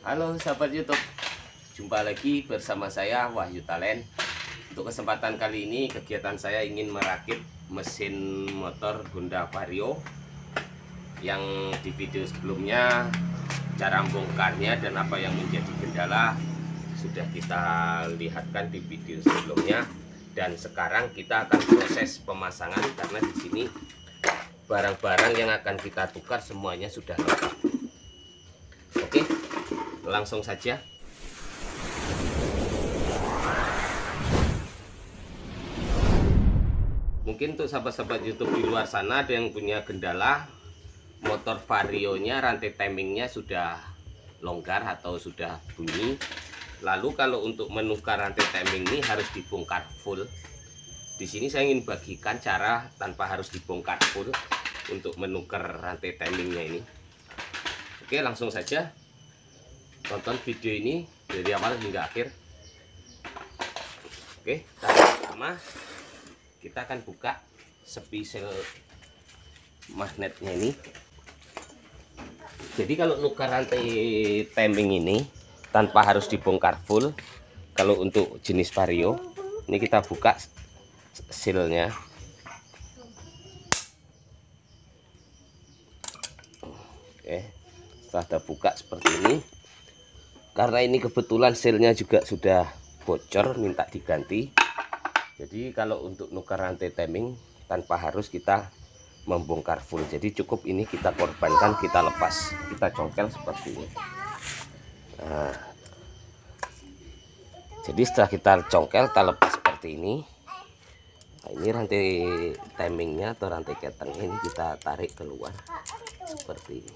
Halo sahabat YouTube, jumpa lagi bersama saya Wahyu Talent. Untuk kesempatan kali ini kegiatan saya ingin merakit mesin motor Honda Vario yang di video sebelumnya cara membongkarnya dan apa yang menjadi kendala sudah kita lihatkan di video sebelumnya. Dan sekarang kita akan proses pemasangan karena di sini barang-barang yang akan kita tukar semuanya sudah lengkap. Oke, langsung saja. Mungkin untuk sahabat-sahabat YouTube di luar sana ada yang punya kendala motor Vario-nya rantai timingnya sudah longgar atau sudah bunyi. Lalu kalau untuk menukar rantai timing ini harus dibongkar full. Di sini saya ingin bagikan cara tanpa harus dibongkar full untuk menukar rantai timingnya ini. Oke, langsung saja tonton video ini dari awal hingga akhir. Oke, pertama kita akan buka sepi sel magnetnya ini. Jadi kalau nukar rantai timing ini tanpa harus dibongkar full, kalau untuk jenis Vario ini kita buka silnya. Oke, setelah buka seperti ini, karena ini kebetulan silnya juga sudah bocor minta diganti. Jadi kalau untuk nukar rantai timing tanpa harus kita membongkar full, jadi cukup ini kita korbankan, kita lepas, kita congkel seperti ini. Nah, jadi setelah kita congkel, kita lepas seperti ini. Nah, ini rantai timingnya atau rantai ketengnya ini kita tarik keluar seperti ini.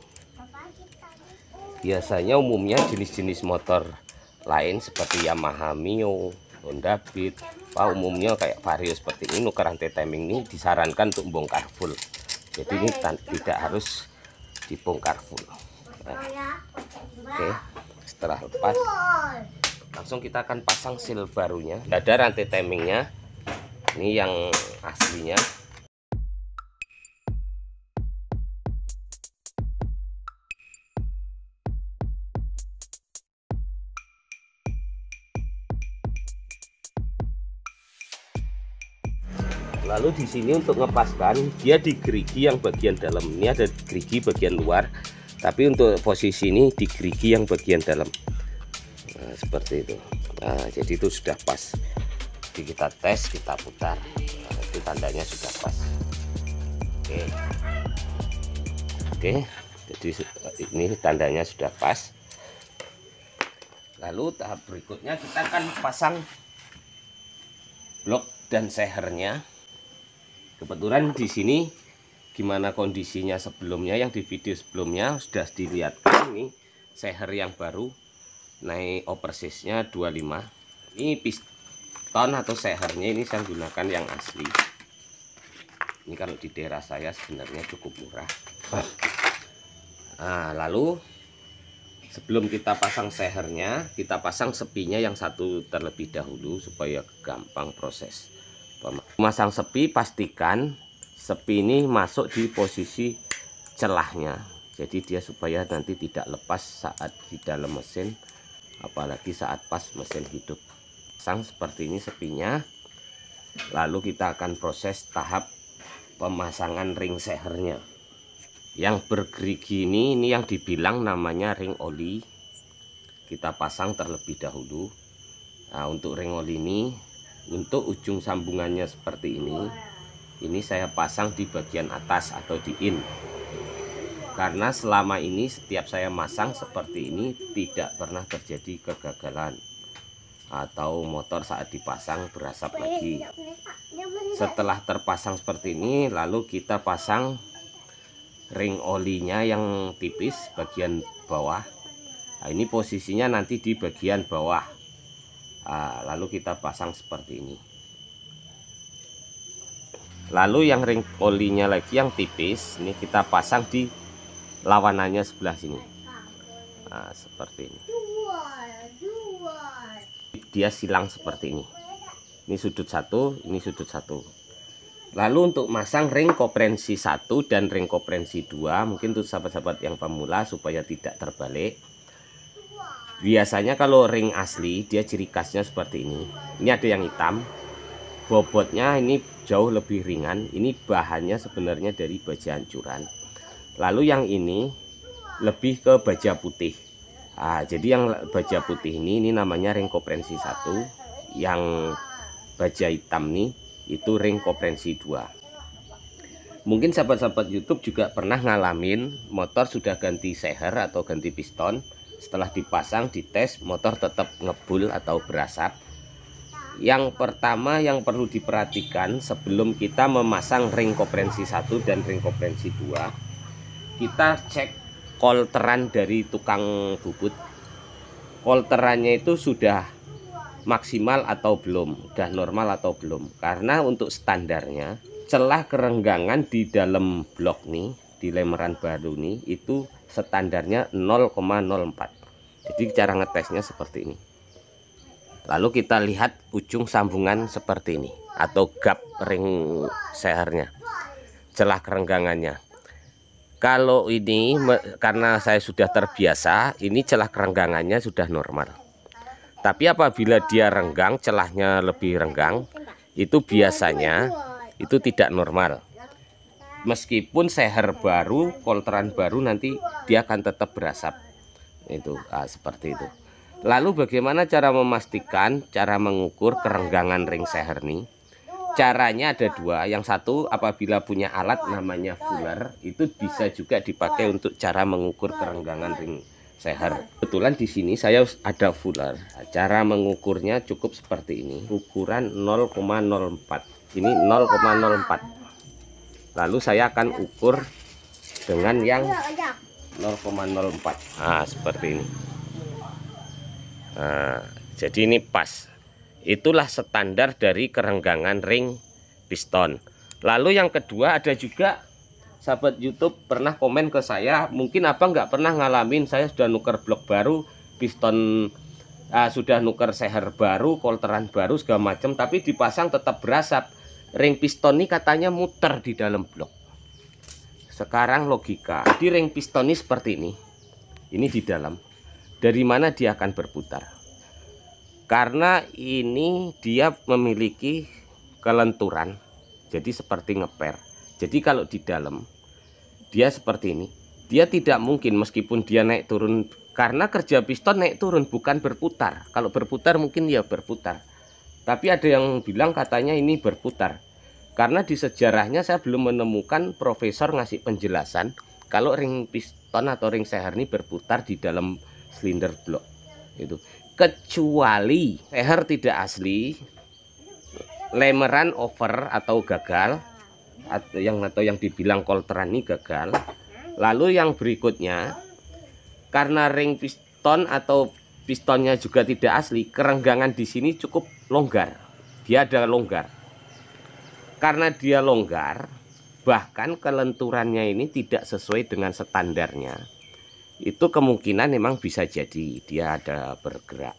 Biasanya umumnya jenis-jenis motor lain seperti Yamaha Mio, Honda Beat, umumnya kayak Vario seperti ini, nukar rantai timing ini disarankan untuk membongkar full. Jadi ini tidak harus dibongkar full. Nah, oke, setelah lepas langsung kita akan pasang seal barunya. Ada rantai timingnya, ini yang aslinya. Lalu di sini untuk ngepaskan dia di gerigi yang bagian dalam, ini ada gerigi bagian luar, tapi untuk posisi ini di gerigi yang bagian dalam. Nah, seperti itu. Nah, jadi itu sudah pas. Jadi kita tes, kita putar. Nah, itu tandanya sudah pas. Oke. Oke. Jadi ini tandanya sudah pas. Lalu tahap berikutnya kita akan pasang blok dan sehernya. Kebetulan di sini gimana kondisinya sebelumnya, yang di video sebelumnya sudah dilihatkan. Ini seher yang baru, naik oversize-nya 25. Ini piston atau sehernya ini saya gunakan yang asli. Ini kalau di daerah saya sebenarnya cukup murah. Nah, lalu sebelum kita pasang sehernya, kita pasang sepinya yang satu terlebih dahulu supaya gampang proses. Memasang sepi, pastikan sepi ini masuk di posisi celahnya, jadi dia supaya nanti tidak lepas saat di dalam mesin, apalagi saat pas mesin hidup. Pasang seperti ini sepinya. Lalu kita akan proses tahap pemasangan ring sehernya. Yang bergerigi ini yang dibilang namanya ring oli, kita pasang terlebih dahulu. Nah, untuk ring oli ini, untuk ujung sambungannya seperti ini saya pasang di bagian atas atau di in, karena selama ini setiap saya masang seperti ini tidak pernah terjadi kegagalan atau motor saat dipasang berasap lagi. Setelah terpasang seperti ini, lalu kita pasang ring olinya yang tipis bagian bawah. Nah, ini posisinya nanti di bagian bawah. Nah, lalu kita pasang seperti ini. Lalu yang ring olinya lagi yang tipis ini kita pasang di lawanannya sebelah sini. Nah, seperti ini. Dia silang seperti ini. Ini sudut satu, ini sudut satu. Lalu untuk masang ring komprehensi 1 dan ring komprehensi 2, mungkin untuk sahabat-sahabat yang pemula supaya tidak terbalik, Biasanya kalau ring asli dia ciri khasnya seperti ini. Ini ada yang hitam, bobotnya ini jauh lebih ringan. Ini bahannya sebenarnya dari baja ancuran. Lalu yang ini lebih ke baja putih. Jadi yang baja putih ini namanya ring kompresi 1. Yang baja hitam nih itu ring kompresi 2. Mungkin sahabat-sahabat YouTube juga pernah ngalamin motor sudah ganti seher atau ganti piston. Setelah dipasang, dites, motor tetap ngebul atau berasap. Yang pertama yang perlu diperhatikan sebelum kita memasang ring kompresi 1 dan ring kompresi 2, kita cek kolteran dari tukang bubut. Kolterannya itu sudah maksimal atau belum, sudah normal atau belum. Karena untuk standarnya celah kerenggangan di dalam blok nih, di lemeran baru nih, itu standarnya 0,04. Jadi cara ngetesnya seperti ini. Lalu kita lihat ujung sambungan seperti ini, atau gap ring sehernya, celah kerenggangannya. Kalau ini karena saya sudah terbiasa, ini celah kerenggangannya sudah normal. Tapi apabila dia renggang, celahnya lebih renggang, itu biasanya itu tidak normal. Meskipun seher baru, kolteran baru, nanti dia akan tetap berasap. Itu seperti itu. Lalu bagaimana cara memastikan, cara mengukur kerenggangan ring seher nih? Caranya ada dua. Yang satu, apabila punya alat namanya fuller, itu bisa juga dipakai untuk cara mengukur kerenggangan ring seher. Kebetulan di sini saya ada fuller. Cara mengukurnya cukup seperti ini. Ukuran 0,04. Ini 0,04. Lalu saya akan ukur dengan yang 0,04. Seperti ini. Jadi ini pas. Itulah standar dari kerenggangan ring piston. Lalu yang kedua, ada juga sahabat YouTube pernah komen ke saya, mungkin abang nggak pernah ngalamin, saya sudah nuker blok baru, piston sudah nuker seher baru, kolteran baru segala macam, tapi dipasang tetap berasap. Ring piston ini katanya muter di dalam blok. Sekarang logika, jadi ring piston ini seperti ini di dalam. Dari mana dia akan berputar? Karena ini dia memiliki kelenturan, jadi seperti ngeper. Jadi kalau di dalam dia seperti ini, dia tidak mungkin meskipun dia naik turun, karena kerja piston naik turun bukan berputar. Kalau berputar mungkin ya berputar. Tapi ada yang bilang katanya ini berputar. Karena di sejarahnya saya belum menemukan profesor ngasih penjelasan kalau ring piston atau ring seher ini berputar di dalam silinder blok. Itu. Kecuali seher tidak asli, lemeran over atau gagal, atau yang dibilang kolteran ini gagal. Lalu yang berikutnya, karena ring piston atau pistonnya juga tidak asli, kerenggangan di sini cukup longgar. Dia ada longgar. Karena dia longgar, bahkan kelenturannya ini tidak sesuai dengan standarnya. Itu kemungkinan memang bisa jadi dia ada bergerak.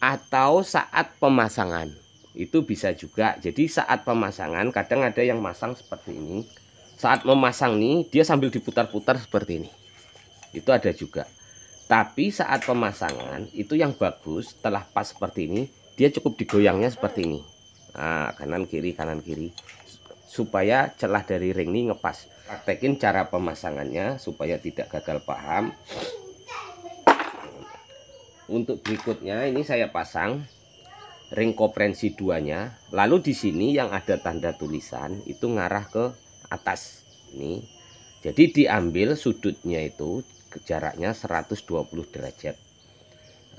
Atau saat pemasangan, itu bisa juga. Jadi saat pemasangan kadang ada yang masang seperti ini. Saat memasang nih, dia sambil diputar-putar seperti ini. Itu ada juga. Tapi saat pemasangan itu yang bagus, setelah pas seperti ini, dia cukup digoyangnya seperti ini. Kanan kiri supaya celah dari ring ini ngepas. Praktekin cara pemasangannya supaya tidak gagal paham. Untuk berikutnya ini saya pasang ring kompresi 2-nya. Lalu di sini yang ada tanda tulisan itu ngarah ke atas ini. Jadi diambil sudutnya itu jaraknya 120 derajat.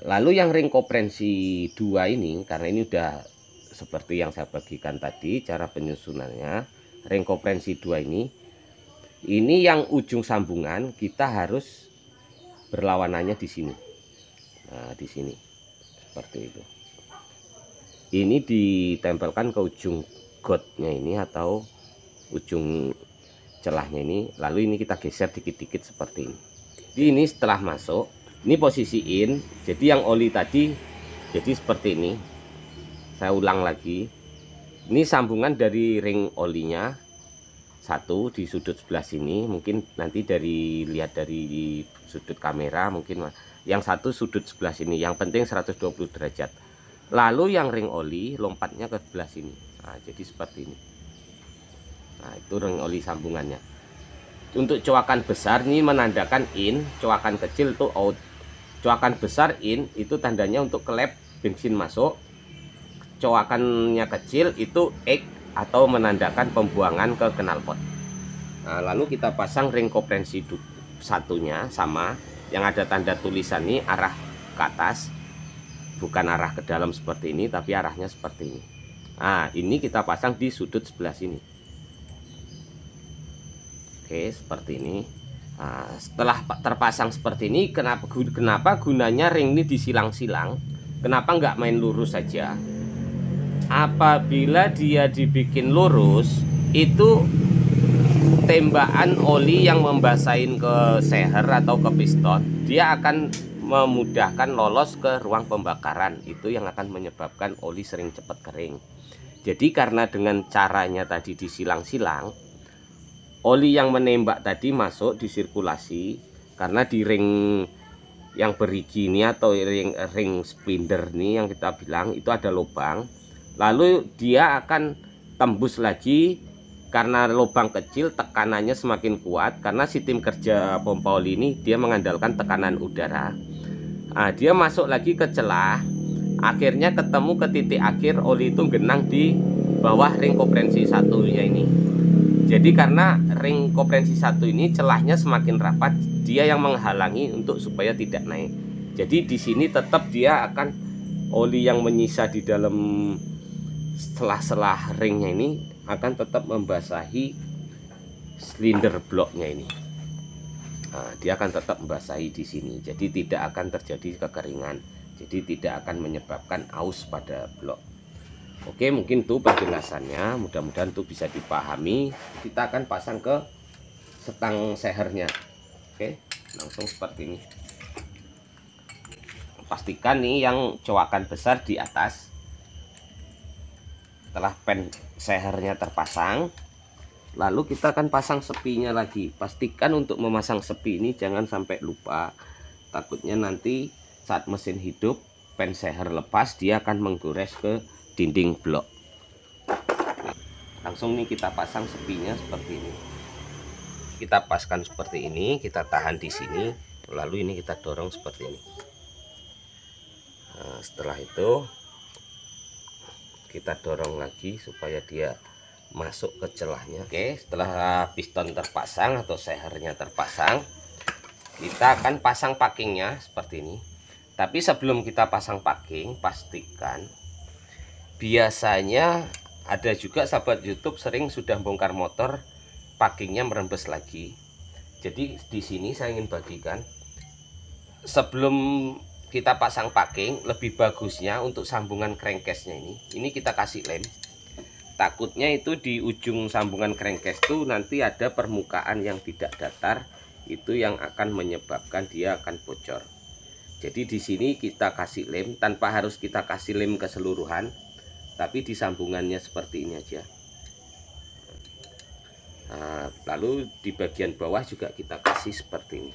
Lalu yang ring kompresi 2 ini, karena ini udah seperti yang saya bagikan tadi cara penyusunannya, ring kompresi 2 ini yang ujung sambungan kita harus berlawanannya di sini. Nah, di sini seperti itu. Ini ditempelkan ke ujung gotnya ini atau ujung celahnya ini, lalu ini kita geser dikit-dikit seperti ini. Jadi ini setelah masuk, ini posisiin. Jadi yang oli tadi jadi seperti ini. Saya ulang lagi, ini sambungan dari ring olinya satu di sudut sebelah sini, mungkin nanti lihat dari sudut kamera mungkin yang satu sudut sebelah sini, yang penting 120 derajat. Lalu yang ring oli lompatnya ke sebelah sini. Nah, jadi seperti ini. Nah, itu ring oli sambungannya. Untuk coakan besar ini menandakan in, coakan kecil itu out. Coakan besar in itu tandanya untuk klep bensin masuk. Coakannya kecil itu egg atau menandakan pembuangan ke knalpot. Nah, lalu kita pasang ring kompresi satunya sama, yang ada tanda tulisan ini arah ke atas, bukan arah ke dalam seperti ini, tapi arahnya seperti ini. Nah, ini kita pasang di sudut sebelah sini. Oke, seperti ini. Nah, setelah terpasang seperti ini, kenapa gunanya ring ini disilang-silang? Kenapa nggak main lurus saja? Apabila dia dibikin lurus, itu tembakan oli yang membasahin ke seher atau ke piston, dia akan memudahkan lolos ke ruang pembakaran. Itu yang akan menyebabkan oli sering cepat kering. Jadi karena dengan caranya tadi disilang-silang, oli yang menembak tadi masuk di sirkulasi, karena di ring yang berigi ini atau ring splinder ini yang kita bilang itu ada lubang. Lalu dia akan tembus lagi, karena lubang kecil tekanannya semakin kuat, karena sistem kerja pompa oli ini dia mengandalkan tekanan udara. Nah, dia masuk lagi ke celah, akhirnya ketemu ke titik akhir, oli itu genang di bawah ring kompresi satunya ini. Jadi karena ring kompresi satu ini celahnya semakin rapat, dia yang menghalangi untuk supaya tidak naik. Jadi di sini tetap dia akan oli yang menyisa di dalam selah-selah ringnya ini akan tetap membasahi silinder bloknya ini. Nah, dia akan tetap membasahi di sini. Jadi tidak akan terjadi kekeringan. Jadi tidak akan menyebabkan aus pada blok. Oke, mungkin itu penjelasannya. Mudah-mudahan itu bisa dipahami. Kita akan pasang ke setang sehernya. Oke, langsung seperti ini. Pastikan nih yang coakan besar di atas. Setelah pen sehernya terpasang, lalu kita akan pasang sepinya lagi. Pastikan untuk memasang sepi ini jangan sampai lupa, takutnya nanti saat mesin hidup pen seher lepas, dia akan menggores ke dinding blok. Langsung nih kita pasang sepinya seperti ini. Kita paskan seperti ini, kita tahan di sini, lalu ini kita dorong seperti ini. Nah, setelah itu kita dorong lagi supaya dia masuk ke celahnya. Oke, setelah piston terpasang atau sehernya terpasang, kita akan pasang packingnya seperti ini. Tapi sebelum kita pasang packing, pastikan, biasanya ada juga sahabat YouTube sering sudah bongkar motor, packingnya merembes lagi. Jadi di sini saya ingin bagikan, sebelum kita pasang packing, lebih bagusnya untuk sambungan crankcase-nya ini kita kasih lem. Takutnya itu di ujung sambungan crankcase itu nanti ada permukaan yang tidak datar, itu yang akan menyebabkan dia akan bocor. Jadi di sini kita kasih lem, tanpa harus kita kasih lem keseluruhan, tapi di sambungannya seperti ini aja. Nah, lalu di bagian bawah juga kita kasih seperti ini.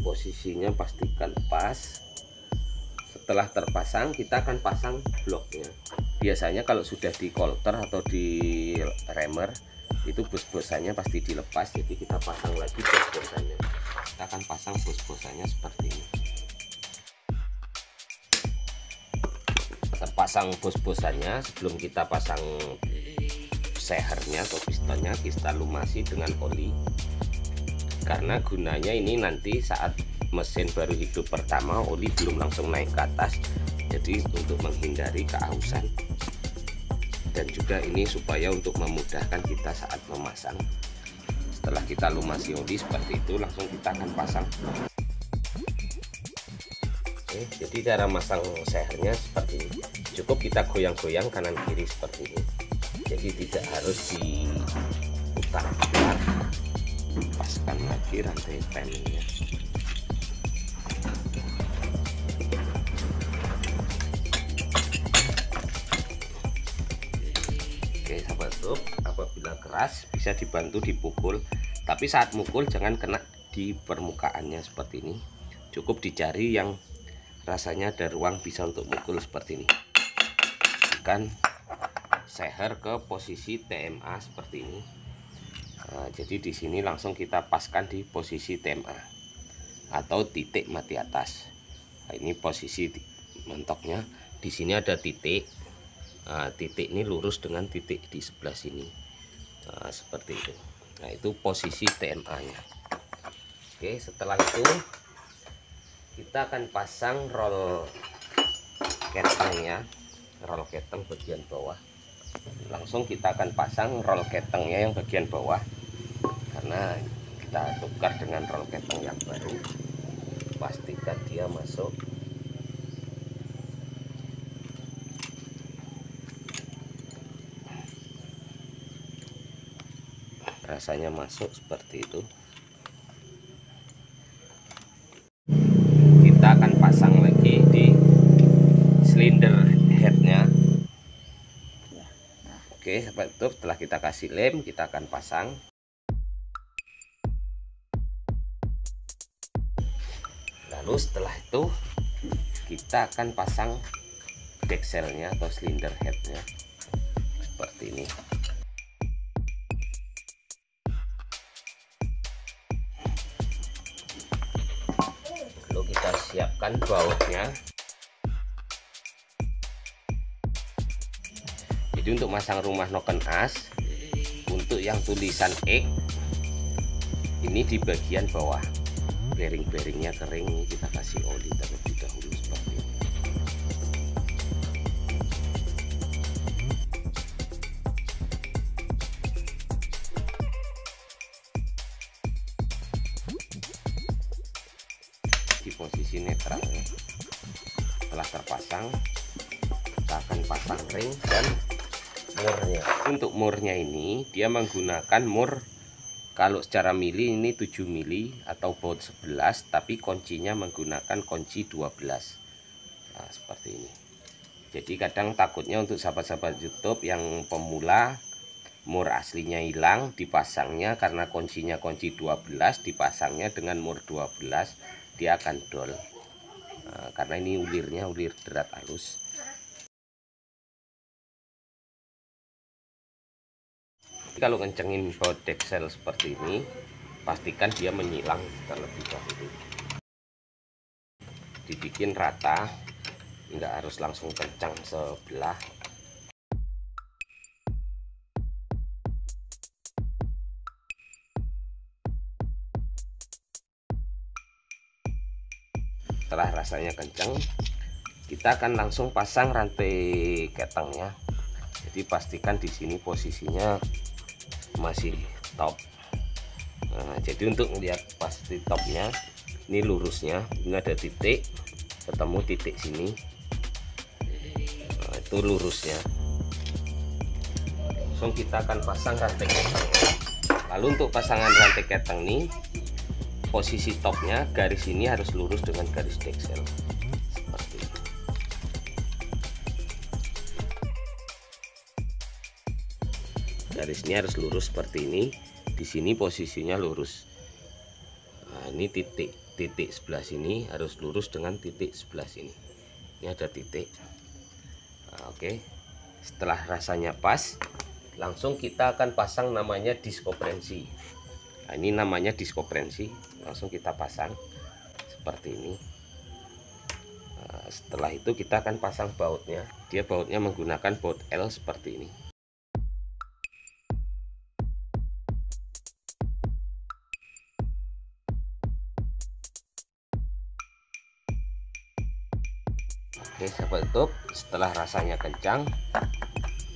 Posisinya pastikan pas. Setelah terpasang, kita akan pasang bloknya. Biasanya kalau sudah di kolter atau di remer, itu bos-bosannya pasti dilepas. Jadi kita pasang lagi bos-bosannya. Kita akan pasang bos-bosannya seperti ini. Terpasang bos-bosannya, sebelum kita pasang sehernya atau pistonnya, kita lumasi dengan oli. Karena gunanya ini nanti saat mesin baru hidup pertama, oli belum langsung naik ke atas, jadi untuk menghindari keausan, dan juga ini supaya untuk memudahkan kita saat memasang. Setelah kita lumasi oli seperti itu, langsung kita akan pasang. Oke, jadi cara masang sehernya seperti ini. Cukup kita goyang-goyang kanan kiri seperti ini, jadi tidak harus diputar-putar. Paskan lagi rantai pennya. tutup. Apabila keras bisa dibantu dipukul, tapi saat mukul jangan kena di permukaannya seperti ini. Cukup dicari yang rasanya ada ruang bisa untuk mukul seperti ini. Kan seher ke posisi TMA seperti ini. Nah, jadi di sini langsung kita paskan di posisi TMA atau titik mati atas. Nah, ini posisi mentoknya. Di sini ada titik. Nah, titik ini lurus dengan titik di sebelah sini. Nah, seperti itu. Nah, itu posisi TMA-nya. Oke, setelah itu kita akan pasang roll ketengnya, roll keteng bagian bawah. Langsung kita akan pasang roll ketengnya yang bagian bawah, karena kita tukar dengan roll keteng yang baru. Pastikan dia masuk. Rasanya masuk seperti itu. Kita akan pasang lagi di silinder headnya. Oke, seperti itu. Setelah kita kasih lem, kita akan pasang. Lalu setelah itu kita akan pasang dekselnya atau silinder headnya seperti ini. Lalu kita siapkan bautnya. Jadi untuk masang rumah noken as, untuk yang tulisan X ini di bagian bawah, bearing-bearingnya kering, kita kasih oli terlebih dahulu seperti ini. Di posisi netralnya. Setelah terpasang, kita akan pasang ring dan murnya. Untuk murnya ini dia menggunakan mur, kalau secara mili ini 7 mili atau baut 11, tapi kuncinya menggunakan kunci 12. Nah, seperti ini. Jadi kadang takutnya untuk sahabat-sahabat YouTube yang pemula, mur aslinya hilang, dipasangnya karena kuncinya kunci 12, dipasangnya dengan mur 12, dia akan dol. Nah, karena ini ulirnya ulir berat halus. Kalau kencengin baut deksel seperti ini, pastikan dia menyilang terlebih dahulu. Dibikin rata, nggak harus langsung kencang sebelah. Setelah rasanya kencang, kita akan langsung pasang rantai ketengnya. Jadi pastikan di sini posisinya masih top. Nah, jadi untuk melihat pasti topnya, ini lurusnya, ini ada titik, ketemu titik sini. Nah, itu lurusnya. Langsung kita akan pasang rantai keteng. Lalu untuk pasangan rantai keteng ini, posisi topnya garis ini harus lurus dengan garis deksel seperti itu. Garis ini harus lurus seperti ini. Di sini posisinya lurus. Nah, ini titik sebelah sini harus lurus dengan titik sebelah sini. Ini ada titik. Nah, oke. Setelah rasanya pas, langsung kita akan pasang namanya diskoprensi. Nah, ini namanya diskoprensi. Langsung kita pasang seperti ini. Nah, setelah itu kita akan pasang bautnya. Dia bautnya menggunakan baut L seperti ini. Oke sahabat YouTube, setelah rasanya kencang,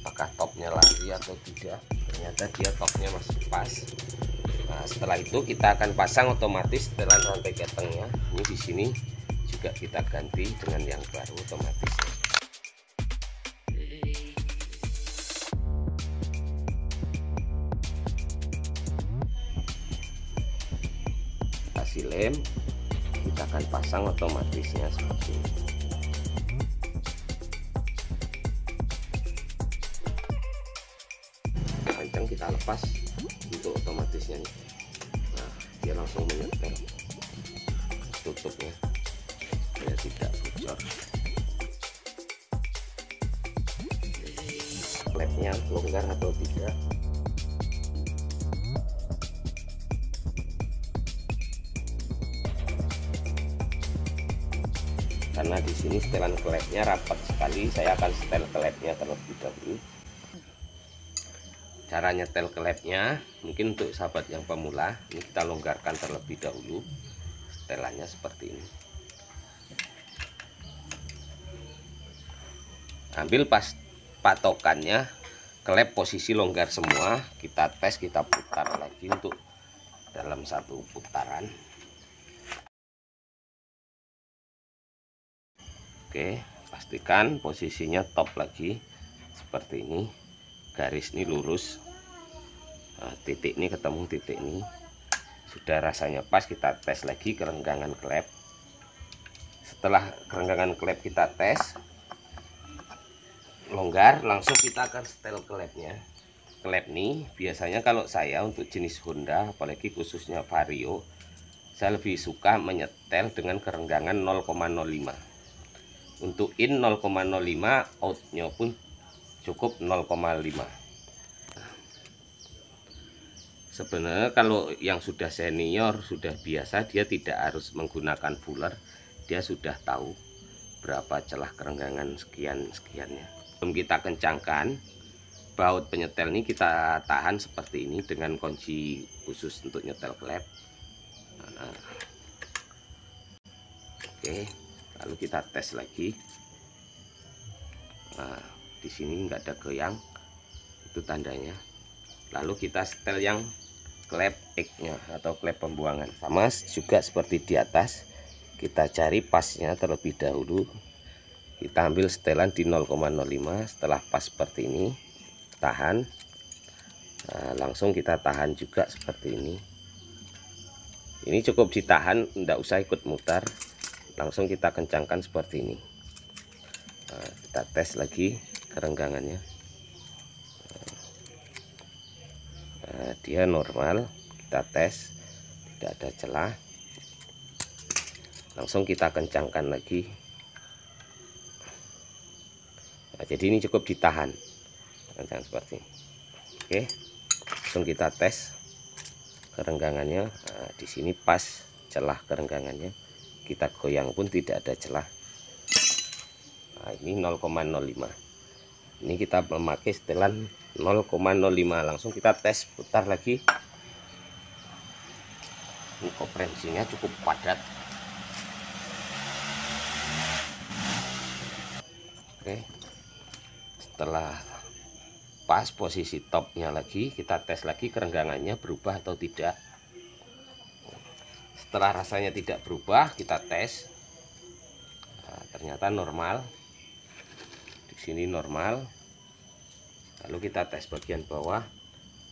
apakah topnya lari atau tidak? Ternyata dia topnya masih pas. Nah, setelah itu kita akan pasang otomatis setelan rantai ketengnya. Ini di sini juga kita ganti dengan yang baru otomatis. Kasih lem, kita akan pasang otomatisnya seperti ini. kita lepas untuk otomatisnya nih. Nah, dia langsung menyetel. Tutupnya biar tidak bocor. Klepnya longgar atau tidak. Karena di sini setelan klepnya rapat sekali, saya akan setel klepnya terlebih dahulu. Cara nyetel klepnya mungkin untuk sahabat yang pemula, ini kita longgarkan terlebih dahulu. Setelannya seperti ini. Ambil pas patokannya, klep posisi longgar semua, kita tes, kita putar lagi untuk dalam satu putaran. Oke, pastikan posisinya top lagi seperti ini. Garis ini lurus. Nah, titik ini ketemu titik ini. Sudah rasanya pas, kita tes lagi kerenggangan klep. Setelah kerenggangan klep kita tes longgar, langsung kita akan setel klepnya. Klep nih biasanya kalau saya untuk jenis Honda, apalagi khususnya Vario, saya lebih suka menyetel dengan kerenggangan 0,05. Untuk in 0,05, outnya pun cukup 0,5. Sebenarnya kalau yang sudah senior, sudah biasa, dia tidak harus menggunakan fuller. Dia sudah tahu berapa celah kerenggangan sekian-sekiannya. Sebelum kita kencangkan, baut penyetel ini kita tahan seperti ini dengan kunci khusus untuk nyetel klep. Nah, oke, lalu kita tes lagi. Nah, di sini nggak ada goyang, itu tandanya. Lalu kita setel yang klep X-nya atau klep pembuangan. Sama juga seperti di atas, kita cari pasnya terlebih dahulu. Kita ambil setelan di 0,05. Setelah pas seperti ini, tahan. Nah, langsung kita tahan juga seperti ini. Ini cukup ditahan, tidak usah ikut mutar. Langsung kita kencangkan seperti ini. Nah, kita tes lagi kerenggangannya. Nah, dia normal, kita tes, tidak ada celah. Langsung kita kencangkan lagi. Nah, jadi ini cukup ditahan, kencang seperti ini. Oke, langsung kita tes kerenggangannya. Nah, di sini pas celah kerenggangannya, kita goyang pun tidak ada celah. Nah, ini 0,05. Ini kita memakai setelan 0,05. Langsung kita tes, putar lagi. Ini kompresinya cukup padat. Oke, setelah pas posisi topnya lagi, kita tes lagi kerenggangannya berubah atau tidak. Setelah rasanya tidak berubah, kita tes. Nah, ternyata normal. Sini normal. Lalu kita tes bagian bawah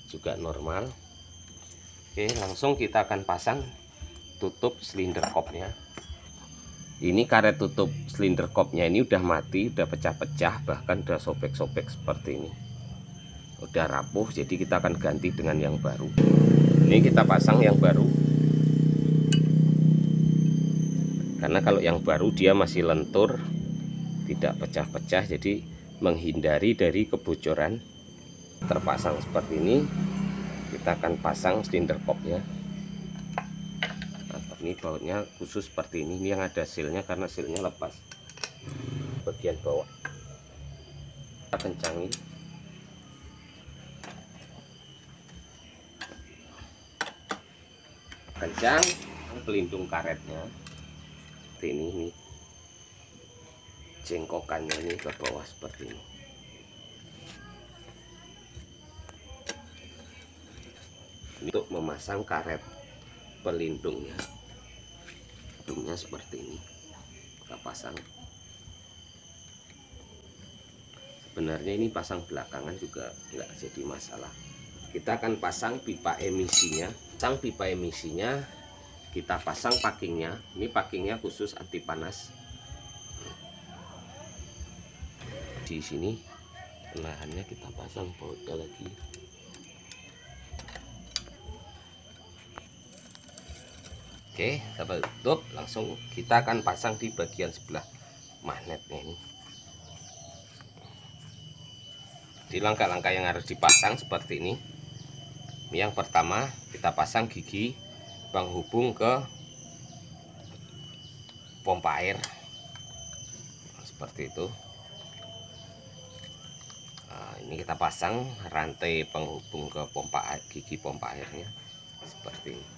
juga normal. Oke, langsung kita akan pasang tutup silinder kopnya. Ini karet tutup silinder kopnya ini udah mati, udah pecah-pecah, bahkan udah sobek-sobek seperti ini. Udah rapuh, jadi kita akan ganti dengan yang baru. Ini kita pasang yang baru. Karena kalau yang baru dia masih lentur, tidak pecah-pecah, jadi menghindari dari kebocoran. Terpasang seperti ini, kita akan pasang silinder kopnya. Nah, ini bautnya khusus seperti ini yang ada sealnya, karena sealnya lepas bagian bawah. Kita kencangin. Kencang pelindung karetnya seperti ini. Jengkokannya ini ke bawah seperti ini. Untuk memasang karet pelindungnya, seperti ini kita pasang. Sebenarnya ini pasang belakangan juga nggak jadi masalah. Kita akan pasang pipa emisinya. Pasang pipa emisinya, kita pasang packingnya. Ini packingnya khusus anti panas. Di sini penahannya kita pasang bautnya lagi. Oke, sampai tutup, langsung kita akan pasang di bagian sebelah magnetnya ini. Di langkah-langkah yang harus dipasang seperti ini. Yang pertama, kita pasang gigi penghubung ke pompa air. Seperti itu. Nah, ini kita pasang rantai penghubung ke gigi pompa airnya seperti ini.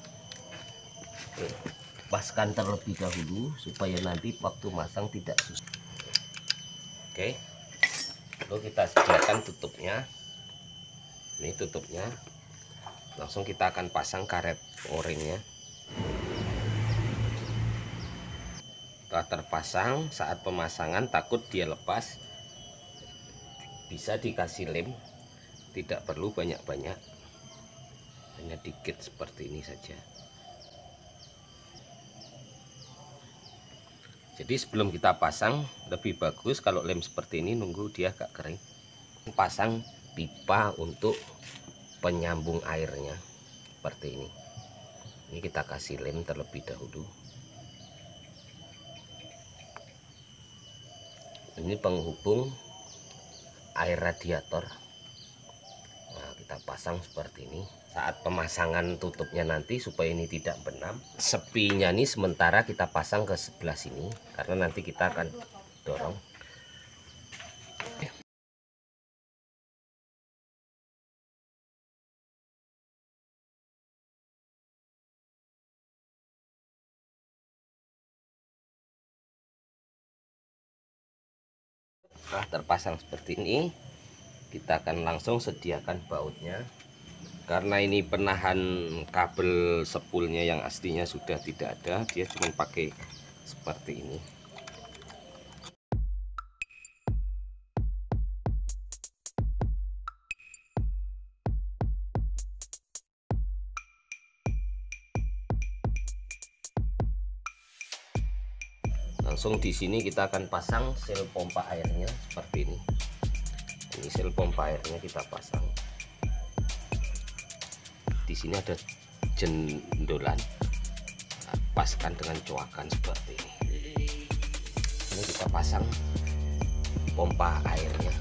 Paskan terlebih dahulu supaya nanti waktu masang tidak susah. Oke, lalu kita sediakan tutupnya. Ini tutupnya, langsung kita akan pasang karet o-ringnya. Setelah terpasang, saat pemasangan takut dia lepas, bisa dikasih lem, tidak perlu banyak-banyak, hanya dikit seperti ini saja. Jadi sebelum kita pasang, lebih bagus kalau lem seperti ini, nunggu dia agak kering. Pasang pipa untuk penyambung airnya seperti ini. Ini kita kasih lem terlebih dahulu. Ini penghubung air radiator. Nah, kita pasang seperti ini. Saat pemasangan tutupnya nanti, supaya ini tidak benam, sepinya ini sementara kita pasang ke sebelah sini, karena nanti kita akan dorong. Nah, terpasang seperti ini, kita akan langsung sediakan bautnya. Karena ini penahan kabel sepulnya yang aslinya sudah tidak ada, dia cuma pakai seperti ini. Langsung di sini kita akan pasang sel pompa airnya seperti ini. Ini sel pompa airnya kita pasang. Di sini ada jendolan, paskan dengan coakan seperti ini. Ini kita pasang pompa airnya.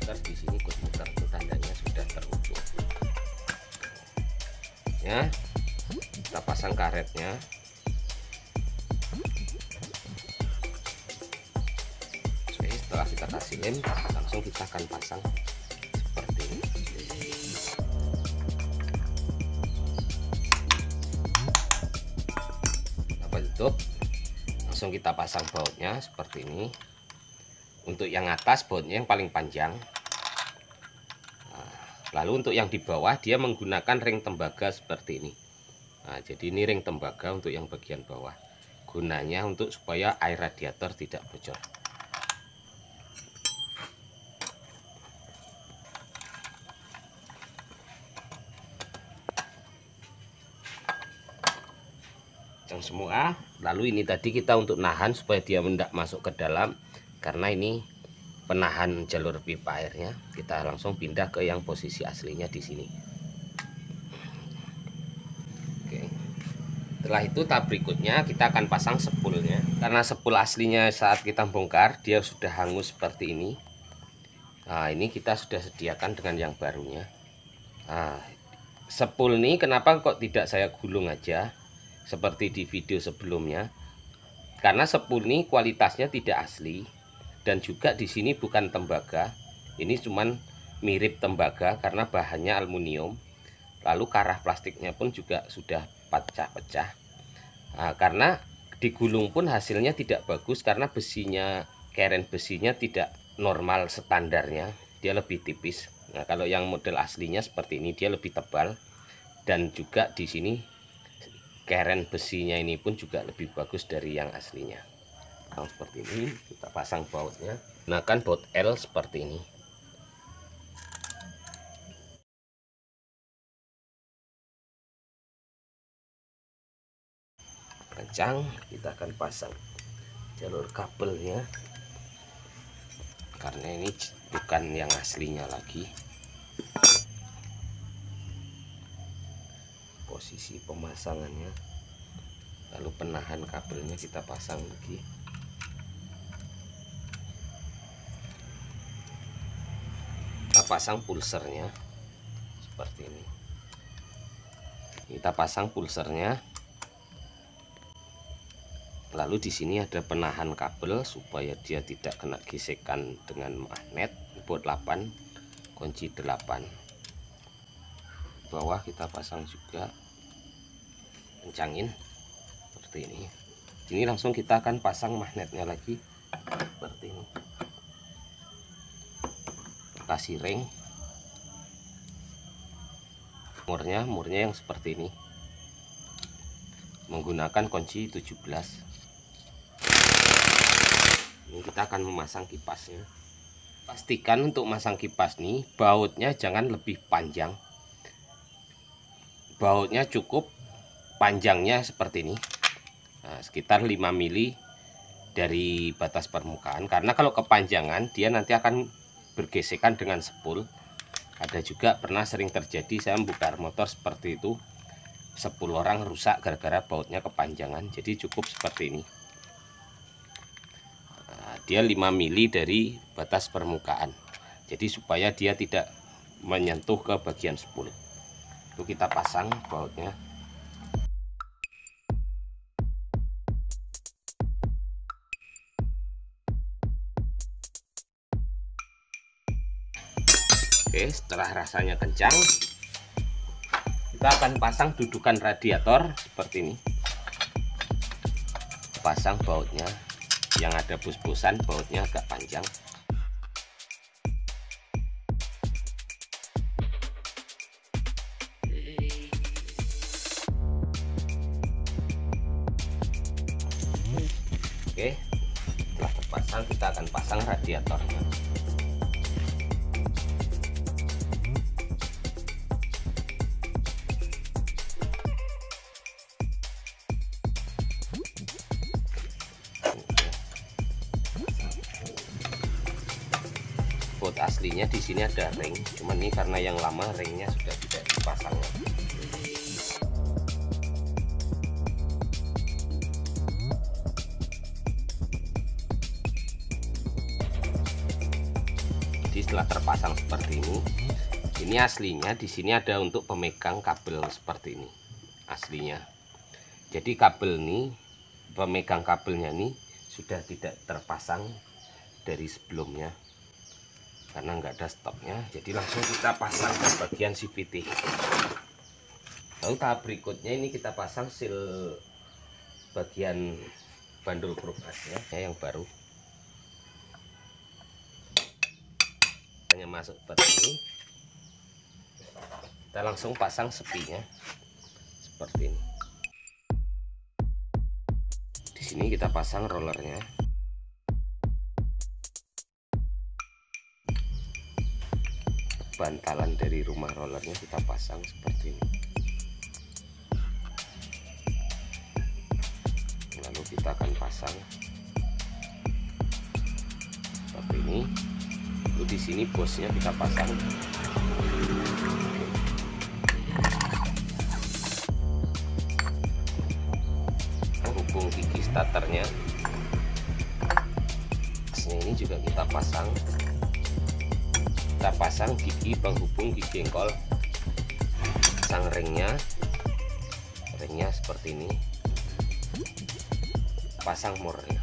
Di sini muter tandanya sudah terukur. Ya, kita pasang karetnya. Oke, setelah kita kasih lem, langsung kita akan pasang seperti ini. Kita tutup, langsung kita pasang bautnya seperti ini. Untuk yang atas bautnya yang paling panjang. Lalu untuk yang di bawah dia menggunakan ring tembaga seperti ini. Nah, jadi ini ring tembaga untuk yang bagian bawah. Gunanya untuk supaya air radiator tidak bocor. Yang semua. Lalu ini tadi kita untuk nahan supaya dia tidak masuk ke dalam, karena ini penahan jalur pipa airnya. Kita langsung pindah ke yang posisi aslinya di sini. Oke. Setelah itu tahap berikutnya kita akan pasang sepulnya. Karena sepul aslinya saat kita bongkar dia sudah hangus seperti ini. Nah, ini kita sudah sediakan dengan yang barunya. Nah, sepul ini kenapa kok tidak saya gulung aja seperti di video sebelumnya? Karena sepul ini kualitasnya tidak asli. Dan juga di sini bukan tembaga, ini cuman mirip tembaga karena bahannya aluminium. Lalu karah plastiknya pun juga sudah pecah-pecah. Nah, karena digulung pun hasilnya tidak bagus karena besinya, keren besinya tidak normal standarnya, dia lebih tipis. Nah, kalau yang model aslinya seperti ini dia lebih tebal, dan juga di sini keren besinya ini pun juga lebih bagus dari yang aslinya. Seperti ini kita pasang bautnya, gunakan baut L seperti ini. Kencang, kita akan pasang jalur kabelnya. karena ini bukan yang aslinya lagi. Posisi pemasangannya, lalu penahan kabelnya kita pasang lagi. Kita pasang pulsernya seperti ini. Kita pasang pulsernya. Lalu di sini ada penahan kabel supaya dia tidak kena gesekan dengan magnet. Baut 8, kunci 8. Bawah kita pasang juga, kencangin seperti ini. Ini langsung kita akan pasang magnetnya lagi seperti ini. Kasih ring. Murnya yang seperti ini. Menggunakan kunci 17. Ini kita akan memasang kipasnya. Pastikan untuk masang kipas nih bautnya jangan lebih panjang. Bautnya cukup panjangnya seperti ini, nah, sekitar 5 mili dari batas permukaan, karena kalau kepanjangan dia nanti akan bergesekan dengan spool. Ada juga pernah sering terjadi saya membuka motor seperti itu, 10 orang rusak gara-gara bautnya kepanjangan. Jadi cukup seperti ini. Dia 5 mili dari batas permukaan, jadi supaya dia tidak menyentuh ke bagian spool. Itu kita pasang bautnya. Oke, setelah rasanya kencang, kita akan pasang dudukan radiator seperti ini. Pasang bautnya, yang ada bus-busan, bautnya agak panjang. Oke, setelah terpasang kita akan pasang radiatornya. Baut aslinya di sini ada ring, cuman ini karena yang lama ringnya sudah tidak dipasang lagi. Jadi setelah terpasang seperti ini aslinya di sini ada untuk pemegang kabel seperti ini aslinya. Jadi kabel ini, pemegang kabelnya ini sudah tidak terpasang dari sebelumnya karena nggak ada stopnya, jadi langsung kita pasang ke bagian CVT. Lalu tahap berikutnya ini kita pasang seal bagian bandul progresnya yang baru. Hanya masuk seperti ini, kita langsung pasang sepinya seperti ini. Di sini kita pasang rollernya. Bantalan dari rumah rollernya kita pasang seperti ini. Lalu kita akan pasang seperti ini. Lalu di sini bosnya kita pasang. Penghubung gigi starternya. Ini juga kita pasang. Kita pasang gigi penghubung gigi jengkol, pasang ringnya seperti ini, pasang murnya,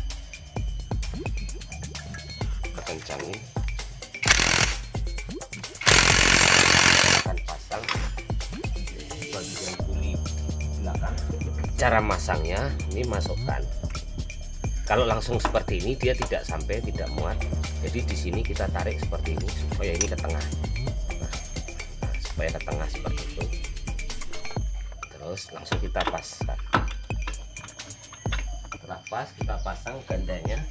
kencangin, akan pasang bagian kuli belakang. Cara masangnya ini masukkan. Kalau langsung seperti ini dia tidak muat. Jadi di sini kita tarik seperti ini supaya ini ke tengah. Nah, supaya ke tengah seperti itu. Terus langsung kita pasang. Setelah pas kita pasang gandanya.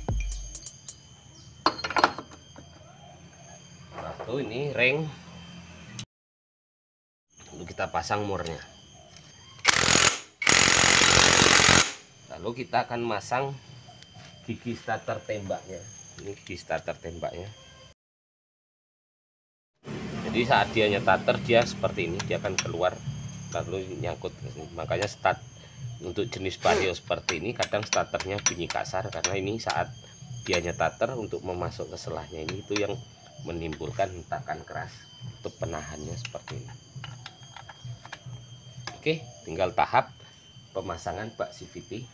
Lalu ini ring. Lalu kita pasang murnya. Lalu kita akan masang gigi starter tembaknya. Ini gigi starter tembaknya. Jadi saat dia nyetater dia seperti ini, dia akan keluar lalu nyangkut. Makanya start untuk jenis vario seperti ini kadang starternya bunyi kasar, karena ini saat dia nyetater untuk memasuk ke selahnya ini, itu yang menimbulkan hentakan keras untuk penahannya seperti ini. Oke, tinggal tahap pemasangan bak CVT.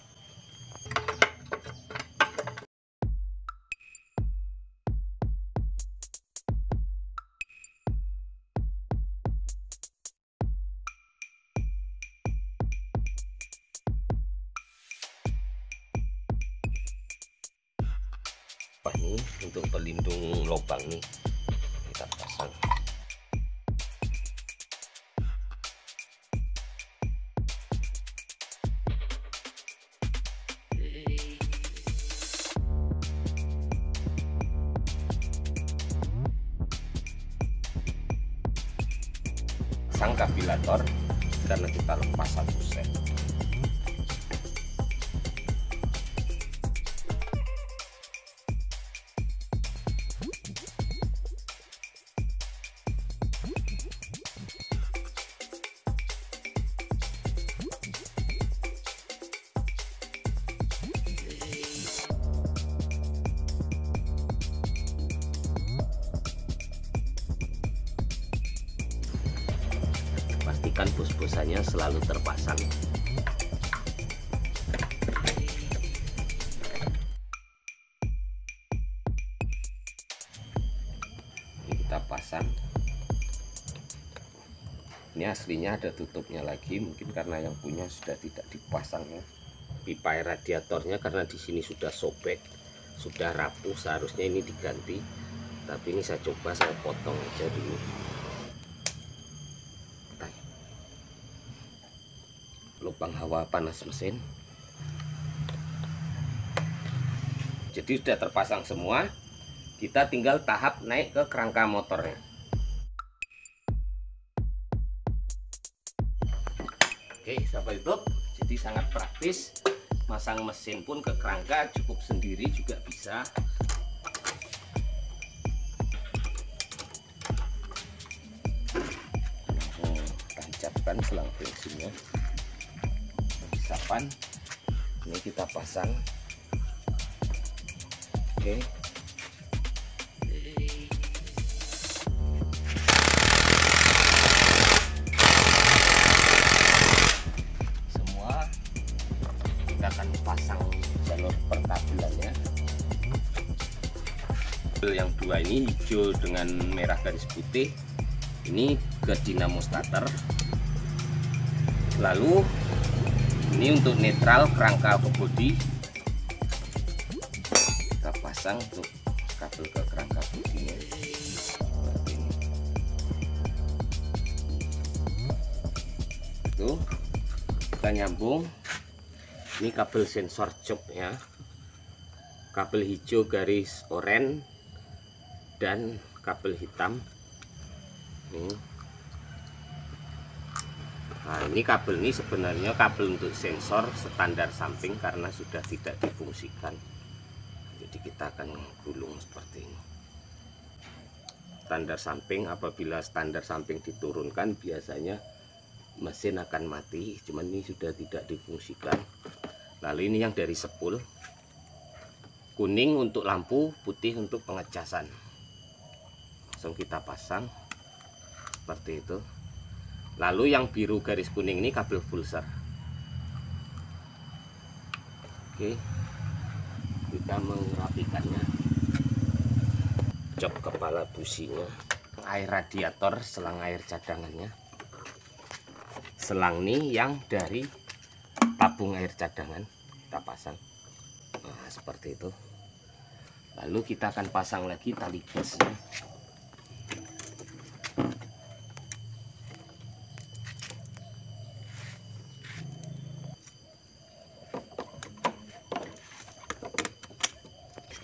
Ini untuk pelindung lubang nih kita pasang. Pasang kapilator karena kita lepas satu set. Pastikan bos-bosannya selalu terpasang. Ini kita pasang. Ini aslinya ada tutupnya lagi, mungkin karena yang punya sudah tidak dipasangnya. Pipa air radiatornya karena di sini sudah sobek, sudah rapuh, seharusnya ini diganti. Tapi ini saya coba saya potong aja dulu. Lubang hawa panas mesin. Jadi sudah terpasang semua, kita tinggal tahap naik ke kerangka motornya. Oke sahabat YouTube, jadi sangat praktis, masang mesin pun ke kerangka cukup sendiri juga bisa. Tancapkan selang bensinnya. Ini kita pasang. Oke. Semua kita akan pasang jalur perkabelannya. Yang dua ini hijau dengan merah garis putih, ini ke dinamo starter. Lalu ini untuk netral kerangka ke bodi, kita pasang untuk kabel ke kerangka bodinya seperti ini. Itu kita nyambung. Ini kabel sensor joknya, kabel hijau garis oranye dan kabel hitam. Nah, ini kabel ini sebenarnya kabel untuk sensor standar samping karena sudah tidak difungsikan. Jadi kita akan gulung seperti ini. Standar samping, apabila standar samping diturunkan biasanya mesin akan mati, cuman ini sudah tidak difungsikan. Lalu ini yang dari sepul, kuning untuk lampu, putih untuk pengecasan. Langsung kita pasang seperti itu. Lalu yang biru garis kuning ini kabel pulser. Oke, kita merapikannya. Jok kepala businya, air radiator, selang air cadangannya. Selang ini yang dari tabung air cadangan kita pasang. Nah, seperti itu. Lalu kita akan pasang lagi tali gasnya.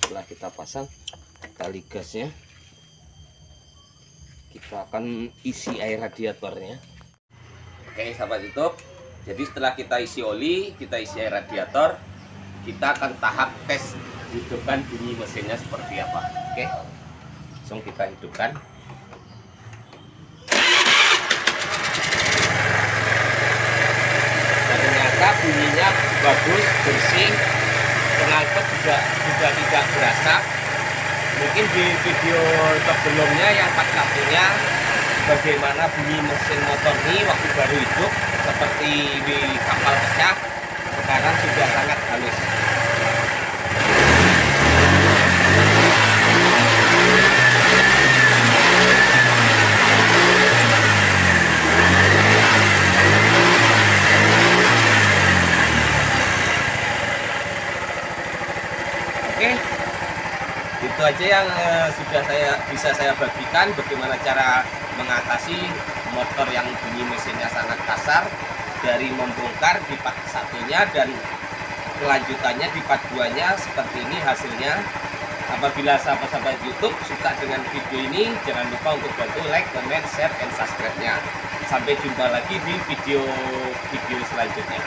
Setelah kita pasang tali gasnya, kita akan isi air radiatornya. Oke sahabat YouTube, jadi setelah kita isi oli, kita isi air radiator, kita akan tahap tes hidupkan bunyi mesinnya seperti apa. Oke, langsung kita hidupkan. suara bunyinya bagus, bersih, knalpot juga tidak berasa. Mungkin di video sebelumnya yang part 1-nya bagaimana bunyi mesin motor ini waktu baru hidup seperti di kapal pecah, sekarang sudah sangat halus. Oke, itu aja yang bisa saya bagikan bagaimana cara mengatasi motor yang bunyi mesinnya sangat kasar dari membongkar di part 1-nya dan kelanjutannya di part 2-nya seperti ini hasilnya. Apabila sahabat-sahabat YouTube suka dengan video ini, jangan lupa untuk bantu like, comment, share, dan subscribe-nya. Sampai jumpa lagi di video selanjutnya.